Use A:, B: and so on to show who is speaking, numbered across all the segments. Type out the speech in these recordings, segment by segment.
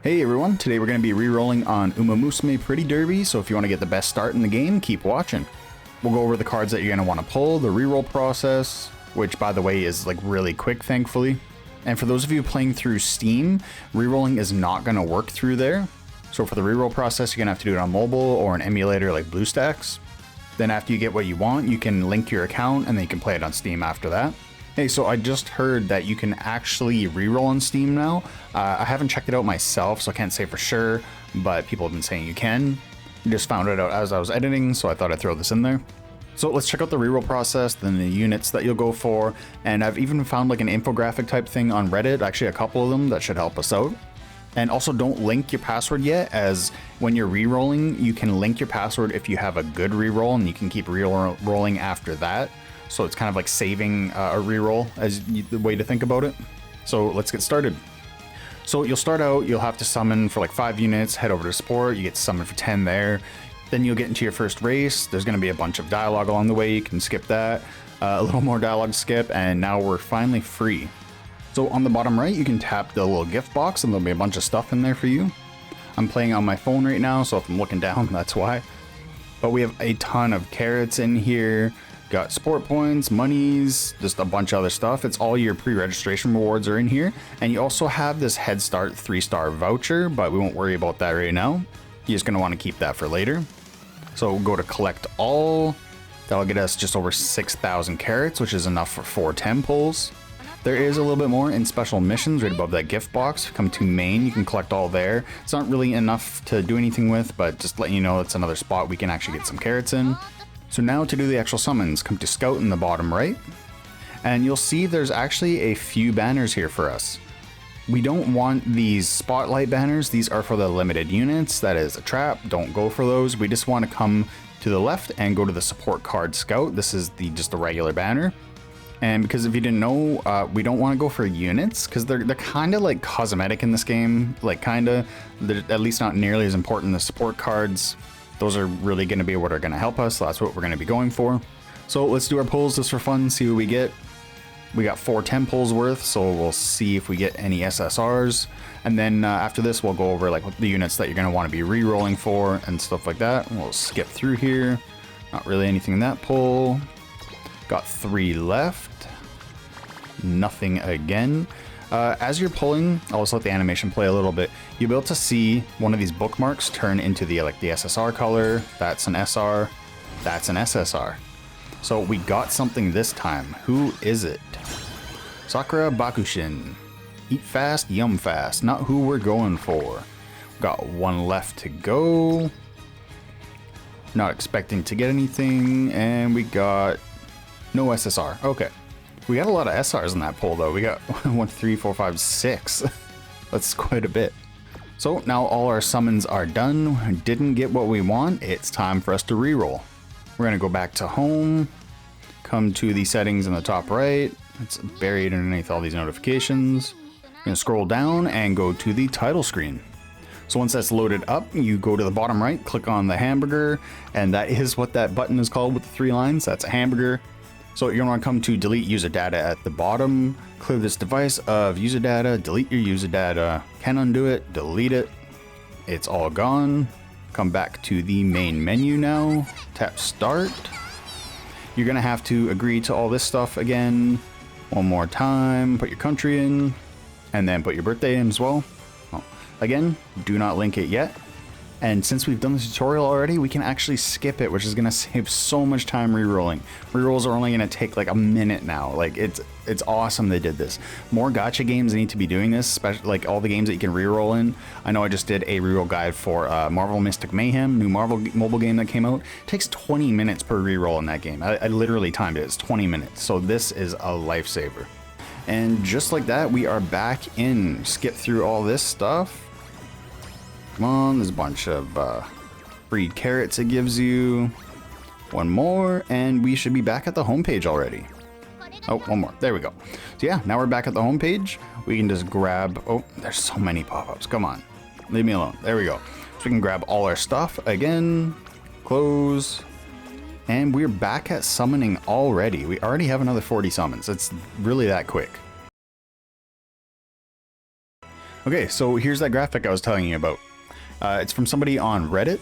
A: Hey everyone, today we're going to be re-rolling on Umamusume Pretty Derby, so if you want to get the best start in the game, keep watching. We'll go over the cards that you're going to want to pull, the re-roll process, which by the way is like really quick thankfully. And for those of you playing through Steam, re-rolling is not going to work through there. So for the re-roll process, you're going to have to do it on mobile or an emulator like BlueStacks. Then after you get what you want, you can link your account and then you can play it on Steam after that. Hey, so I just heard that you can actually reroll on Steam now. I haven't checked it out myself, so I can't say for sure, but people have been saying you can. I just found it out as I was editing, so I thought I'd throw this in there. So let's check out the reroll process, then the units that you'll go for, and I've even found like an infographic type thing on Reddit, actually a couple of them that should help us out. And also don't link your password yet, as when you're re-rolling, you can link your password if you have a good reroll, and you can keep re-rolling after that. So it's kind of like saving a reroll as the way to think about it. So let's get started. So you'll start out, you'll have to summon for like 5 units, head over to support, you get summoned for 10 there. Then you'll get into your first race. There's going to be a bunch of dialogue along the way, you can skip that. A little more dialogue skip, and now we're finally free. So on the bottom right, you can tap the little gift box and there'll be a bunch of stuff in there for you. I'm playing on my phone right now, so if I'm looking down, that's why. But we have a ton of carrots in here. Got sport points, monies, just a bunch of other stuff. It's all your pre-registration rewards are in here. And you also have this Head Start 3-star voucher, but we won't worry about that right now. You're just gonna wanna keep that for later. So we'll go to collect all. That'll get us just over 6,000 carrots, which is enough for 4 10 pulls. There is a little bit more in special missions right above that gift box. Come to main, you can collect all there. It's not really enough to do anything with, but just letting you know it's another spot we can actually get some carrots in. So now to do the actual summons, come to Scout in the bottom right, and you'll see there's actually a few banners here for us. We don't want these spotlight banners, these are for the limited units, that is a trap, don't go for those. We just want to come to the left and go to the support card Scout. This is just the regular banner. And because if you didn't know, we don't want to go for units, because they're kind of like cosmetic in this game, like they're at least not nearly as important as support cards. Those are really going to be what are going to help us, so that's what we're going to be going for. So let's do our pulls just for fun, see what we get. We got 4 10 pulls worth, so we'll see if we get any SSRs. And then after this, we'll go over like the units that you're going to want to be re-rolling for and stuff like that. We'll skip through here. Not really anything in that pull. Got 3 left. Nothing again. As you're pulling, I'll just let the animation play a little bit. You'll be able to see one of these bookmarks turn into the SSR color. That's an SR. That's an SSR. So we got something this time. Who is it? Sakura Bakushin. Eat fast, yum fast. Not who we're going for. Got 1 left to go. Not expecting to get anything. And we got no SSR. Okay. We got a lot of SRs in that pull though. We got 1, 3, 4, 5, 6. That's quite a bit. So now all our summons are done. Didn't get what we want. It's time for us to reroll. We're gonna go back to home, come to the settings in the top right. It's buried underneath all these notifications. We're gonna scroll down and go to the title screen. So once that's loaded up, you go to the bottom right, click on the hamburger, and that is what that button is called with the 3 lines. That's a hamburger. So you're gonna wanna come to delete user data at the bottom, clear this device of user data, delete your user data, can undo it, delete it, it's all gone. Come back to the main menu now, tap start. You're gonna have to agree to all this stuff again, one more time, put your country in, and then put your birthday in as well. Oh, again, do not link it yet. And since we've done the tutorial already, we can actually skip it, which is gonna save so much time re-rolling. Re-rolls are only gonna take like a minute now. Like it's awesome they did this. More gacha games need to be doing this, especially like all the games that you can re-roll in. I know I just did a re-roll guide for Marvel Mystic Mayhem, new Marvel mobile game that came out. It takes 20 minutes per re-roll in that game. I literally timed it, it's 20 minutes. So this is a lifesaver. And just like that, we are back in. Skip through all this stuff. Come on, there's a bunch of free carrots it gives you. 1 more, and we should be back at the homepage already. Oh, 1 more. There we go. So yeah, now we're back at the homepage. We can just grab... Oh, there's so many pop-ups. Come on. Leave me alone. There we go. So we can grab all our stuff again. Close. And we're back at summoning already. We already have another 40 summons. It's really that quick. Okay, so here's that graphic I was telling you about. It's from somebody on Reddit.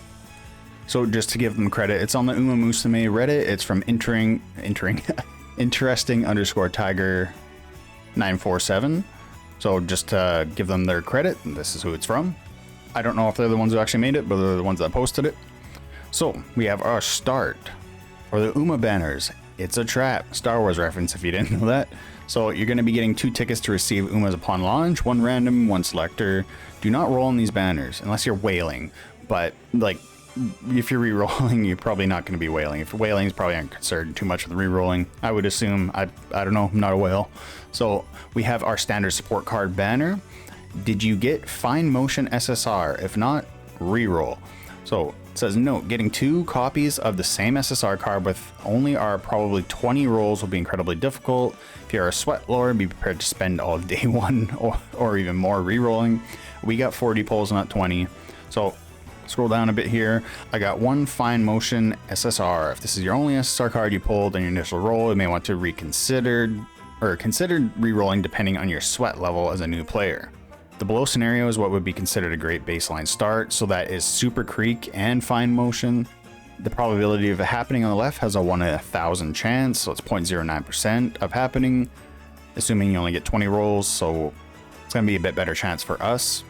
A: So just to give them credit, it's on the Umamusume Reddit. It's from interesting underscore tiger 947. So just to give them their credit, this is who it's from. I don't know if they're the ones who actually made it, but they're the ones that posted it. So we have our start for the Uma banners. It's a trap. Star Wars reference if you didn't know that. So you're going to be getting 2 tickets to receive Umas upon launch, 1 random, 1 selector. Do not roll on these banners unless you're whaling. But like, if you're re-rolling, you're probably not going to be whaling. If you're whaling, it's probably not concerned too much with re-rolling. I would assume. I don't know. I'm not a whale. So we have our standard support card banner. Did you get fine motion SSR? If not, re-roll. So it says, note, getting 2 copies of the same SSR card with only our probably 20 rolls will be incredibly difficult. If you're a sweat lord, be prepared to spend all day 1 or even more re-rolling. We got 40 pulls, not 20. So scroll down a bit here. I got 1 fine motion SSR. If this is your only SSR card you pulled on your initial roll, you may want to consider re-rolling depending on your sweat level as a new player. The below scenario is what would be considered a great baseline start, so that is Super Creek and Fine Motion. The probability of it happening on the left has a 1 in 1,000 chance, so it's 0.09% of happening, assuming you only get 20 rolls, so it's going to be a bit better chance for us.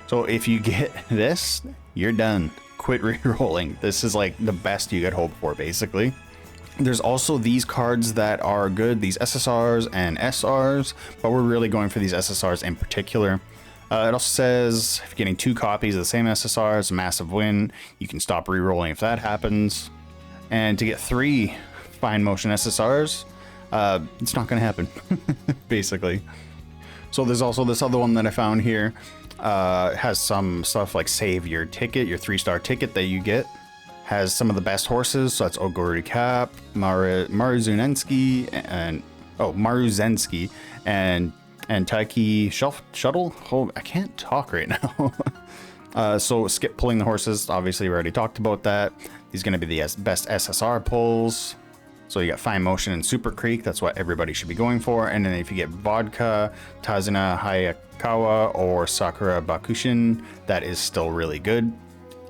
A: So if you get this, you're done. Quit re-rolling. This is like the best you could hope for, basically. There's also these cards that are good, these SSRs and SRs, but we're really going for these SSRs in particular. It also says if you're getting 2 copies of the same SSR, it's a massive win. You can stop re-rolling if that happens. And to get 3 fine motion SSRs, it's not going to happen, basically. So there's also this other one that I found here. It has some stuff like save your ticket, your 3-star ticket that you get. Has some of the best horses, so that's Oguri Cap, Maruzensky, and Taiki Shuttle. Oh, I can't talk right now. So skip pulling the horses. Obviously, we already talked about that. These are going to be the best SSR pulls. So you got Fine Motion and Super Creek. That's what everybody should be going for. And then if you get Vodka, Tazuna Hayakawa, or Sakura Bakushin, that is still really good.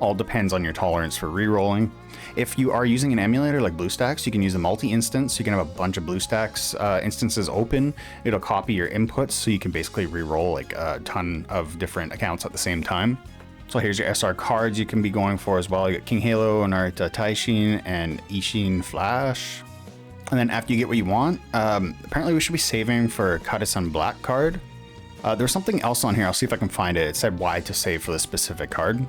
A: All depends on your tolerance for re-rolling. If you are using an emulator like BlueStacks, you can use a multi-instance. You can have a bunch of BlueStacks instances open. It'll copy your inputs, so you can basically re-roll like a ton of different accounts at the same time. So here's your SR cards you can be going for as well. You got King Halo, Narita Taishin, and Ishin Flash. And then after you get what you want, apparently we should be saving for Katasan Black card. There's something else on here. I'll see if I can find it. It said why to save for this specific card.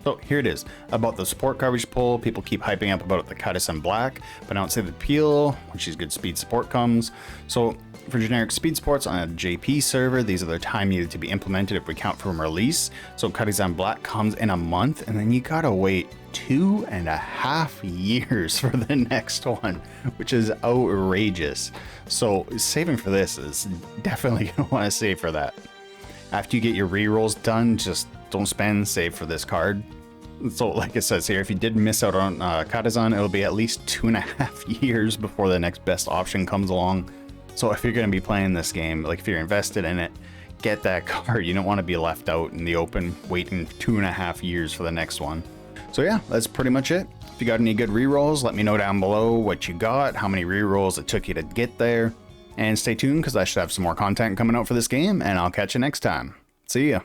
A: So here it is, about the support card we should pull. People keep hyping up about the Katasan Black, but I don't say the peel, which is good speed support comes. So for generic speed supports on a JP server, these are the time needed to be implemented if we count from release. So Katasan Black comes in a month, and then you gotta wait 2.5 years for the next one, which is outrageous. So saving for this is definitely gonna want to save for that. After you get your rerolls done, just don't spend, save for this card. So like it says here, if you did miss out on Katazan, it'll be at least 2.5 years before the next best option comes along. So if you're going to be playing this game, like if you're invested in it, get that card. You don't want to be left out in the open waiting 2.5 years for the next one. So yeah, that's pretty much it. If you got any good rerolls, let me know down below what you got, how many rerolls it took you to get there. And stay tuned because I should have some more content coming out for this game, and I'll catch you next time. See ya.